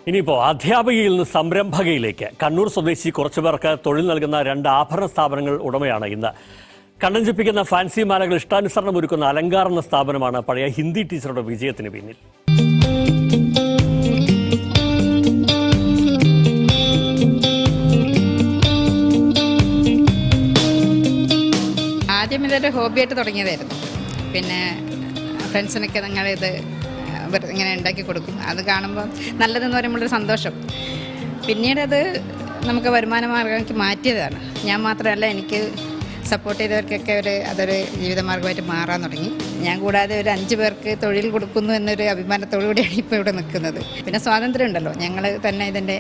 ഇനിയിപ്പോൾ അധ്യാപികയിൽ നിന്ന് സംരംഭകയിലേക്ക് കണ്ണൂർ സ്വദേശി കുറച്ചുപേർക്ക് തൊഴിൽ നൽകുന്ന 2 ആഭരണ സ്ഥാപനങ്ങൾ ഉടമയാണ് ഇന്ന്. കണ്ണഞ്ചിപ്പിക്കുന്ന ഫാൻസി മാലകൾ ഇഷ്ടാനുസരണം ഒരുക്കുന്ന അലങ്കാർ എന്ന സ്ഥാപനമാണ് പഴയ ഹിന്ദി ടീച്ചറുടെ വിജയത്തിന് പിന്നിൽ. ആദ്യം ഇതൊരു ഹോബിയായിട്ട് തുടങ്ങിയതായിരുന്നു. പിന്നെ ഫ്രണ്ട്സിനൊക്കെ ഞങ്ങളിത് ഇങ്ങനെ ഉണ്ടാക്കി കൊടുക്കും. അത് കാണുമ്പോൾ നല്ലതെന്ന് പറയുമ്പോഴൊരു സന്തോഷം. പിന്നീട് അത് നമുക്ക് വരുമാന മാർഗ്ഗമാക്കി മാറ്റിയതാണ്. ഞാൻ മാത്രമല്ല, എനിക്ക് സപ്പോർട്ട് ചെയ്തവർക്കൊക്കെ അതൊരു ജീവിതമാർഗ്ഗമായിട്ട് മാറാൻ തുടങ്ങി. ഞാൻ കൂടാതെ ഒരു 5 പേർക്ക് തൊഴിൽ കൊടുക്കുന്നു എന്നൊരു അഭിമാനത്തോടു കൂടിയാണ് ഇപ്പോൾ ഇവിടെ നിൽക്കുന്നത്. പിന്നെ സ്വാതന്ത്ര്യം ഉണ്ടല്ലോ, ഞങ്ങൾ തന്നെ ഇതിൻ്റെ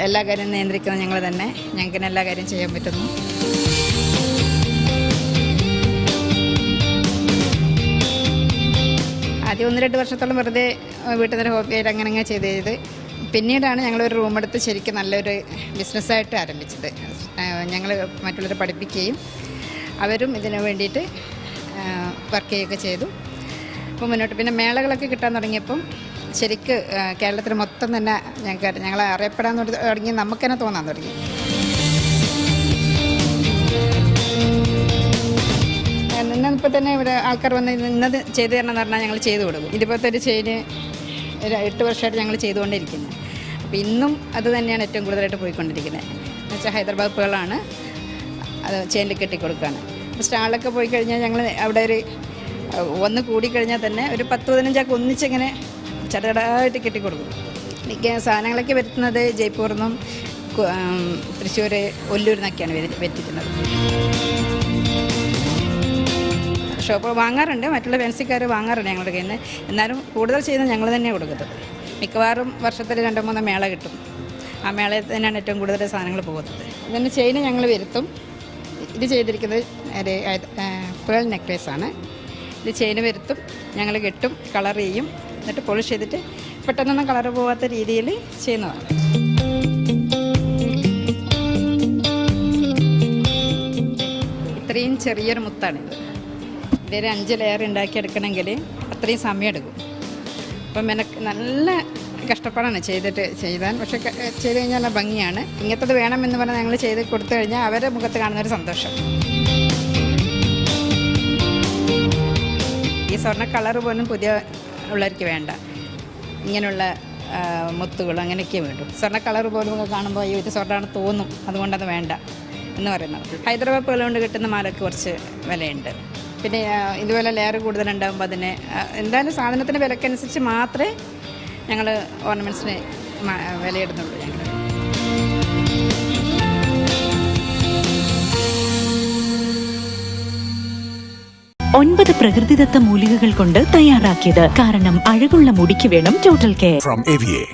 എല്ലാ കാര്യം നിയന്ത്രിക്കുന്നത് ഞങ്ങൾ തന്നെ. ഞങ്ങൾക്ക് എല്ലാ കാര്യം ചെയ്യാൻ പറ്റുന്നു. ആദ്യം 1-2 വർഷത്തോളം വെറുതെ വീട്ടിൽ നിന്ന് ഹോബിയായിട്ട് അങ്ങനെ ചെയ്ത് പിന്നീടാണ് ഞങ്ങളൊരു റൂമെടുത്ത് ശരിക്കും നല്ലൊരു ബിസിനസ്സായിട്ട് ആരംഭിച്ചത്. ഞങ്ങൾ മറ്റുള്ളവരെ പഠിപ്പിക്കുകയും അവരും ഇതിനു വേണ്ടിയിട്ട് വർക്ക് ചെയ്യുകയൊക്കെ ചെയ്തു. അപ്പോൾ മുന്നോട്ട് പിന്നെ മേളകളൊക്കെ കിട്ടാൻ തുടങ്ങിയപ്പം ശരിക്ക് കേരളത്തിൽ മൊത്തം തന്നെ ഞങ്ങളെ അറിയപ്പെടാൻ തുടങ്ങി, നമുക്ക് തന്നെ തോന്നാൻ തുടങ്ങി. ഇന്നിപ്പോൾ തന്നെ ഇവിടെ ആൾക്കാർ വന്ന് ഇന്നത് ചെയ്തു തരണം എന്ന് പറഞ്ഞാൽ ഞങ്ങൾ ചെയ്തു കൊടുക്കും. ഇതുപോലത്തെ ഒരു ചെയിന് 8 വർഷമായിട്ട് ഞങ്ങൾ ചെയ്തുകൊണ്ടിരിക്കുന്നത്. അപ്പോൾ ഇന്നും അത് തന്നെയാണ് ഏറ്റവും കൂടുതലായിട്ട് പോയിക്കൊണ്ടിരിക്കുന്നത്. എന്ന് വെച്ചാൽ ഹൈദരാബാദ് പേളാണ്, അത് ചെയിനിൽ കെട്ടിക്കൊടുക്കുകയാണ്. അപ്പോൾ സ്റ്റാളിലൊക്കെ പോയി കഴിഞ്ഞാൽ ഞങ്ങൾ അവിടെ ഒന്ന് കൂടിക്കഴിഞ്ഞാൽ തന്നെ ഒരു 10-15 ഒന്നിച്ചിങ്ങനെ ചെറുതായിട്ട് കെട്ടിക്കൊടുക്കും. സാധനങ്ങളൊക്കെ വരുത്തുന്നത് ജയ്പൂരിൽ നിന്നും തൃശ്ശൂർ, ഒല്ലൂരിൽ നിന്നൊക്കെയാണ് വരുത്തിക്കുന്നത്. ഷോപ്പ് വാങ്ങാറുണ്ട്, മറ്റുള്ള ഫാൻസിക്കാർ വാങ്ങാറുണ്ട് ഞങ്ങളുടെ കയ്യിൽ നിന്ന്. എന്നാലും കൂടുതൽ ചെയ്യുന്നത് ഞങ്ങൾ തന്നെയാണ് കൊടുക്കുന്നത്. മിക്കവാറും വർഷത്തിൽ 2-3 മേള കിട്ടും. ആ മേളയിൽ തന്നെയാണ് ഏറ്റവും കൂടുതൽ സാധനങ്ങൾ പോകുന്നത്. ഇതിൻ്റെ ചെയിന് ഞങ്ങൾ വരുത്തും. ഇത് ചെയ്തിരിക്കുന്നത് ഒരു പേൾ നെക്ലേസാണ്. ഇത് ചെയിന് വരുത്തും, ഞങ്ങൾ കെട്ടും, കളർ ചെയ്യും, എന്നിട്ട് പോളിഷ് ചെയ്തിട്ട് പെട്ടെന്നൊന്നും കളർ പോകാത്ത രീതിയിൽ ചെയ്യുന്നതാണ്. ഇത്രയും ചെറിയൊരു മുത്താണിത്. ഇതൊരു 5 ലെയർ ഉണ്ടാക്കിയെടുക്കണമെങ്കിൽ അത്രയും സമയമെടുക്കും. അപ്പം നല്ല കഷ്ടപ്പാടാണ് ചെയ്താൻ. പക്ഷെ ചെയ്ത് കഴിഞ്ഞാൽ ഭംഗിയാണ്. ഇങ്ങനത്തത് വേണമെന്ന് പറഞ്ഞാൽ ഞങ്ങൾ ചെയ്ത് കൊടുത്തു കഴിഞ്ഞാൽ അവരുടെ മുഖത്ത് കാണുന്നൊരു സന്തോഷം. ഈ സ്വർണ്ണ കളർ പോലും പുതിയ ഉള്ളവർക്ക് വേണ്ട. ഇങ്ങനെയുള്ള മുത്തുകളും അങ്ങനെയൊക്കെ വേണ്ടു. സ്വർണ്ണ കളർ പോലും കാണുമ്പോൾ ഇത് സ്വർണ്ണമാണ് തോന്നും, അതുകൊണ്ടത് വേണ്ട എന്ന് പറയുന്നത്. ഹൈദരാബാദ് പേള കൊണ്ട് കിട്ടുന്ന മാലയ്ക്ക് കുറച്ച് വിലയുണ്ട്. പിന്നെ ഇതുപോലെ ലെയർ കൂടുതലുണ്ടാകുമ്പോൾ അതിന് എന്തായാലും സാധനത്തിൻ്റെ വിലക്കനുസരിച്ച് മാത്രമേ ഞങ്ങൾ ഓർണമെൻറ്റ്സിന് വിലയിടുന്നുള്ളൂ. ഞങ്ങൾ 9 പ്രകൃതിദത്ത മൂലികകൾ കൊണ്ട് തയ്യാറാക്കിയത്. കാരണം അഴകുള്ള മുടിക്ക് വേണം ടോട്ടൽ കെയർ.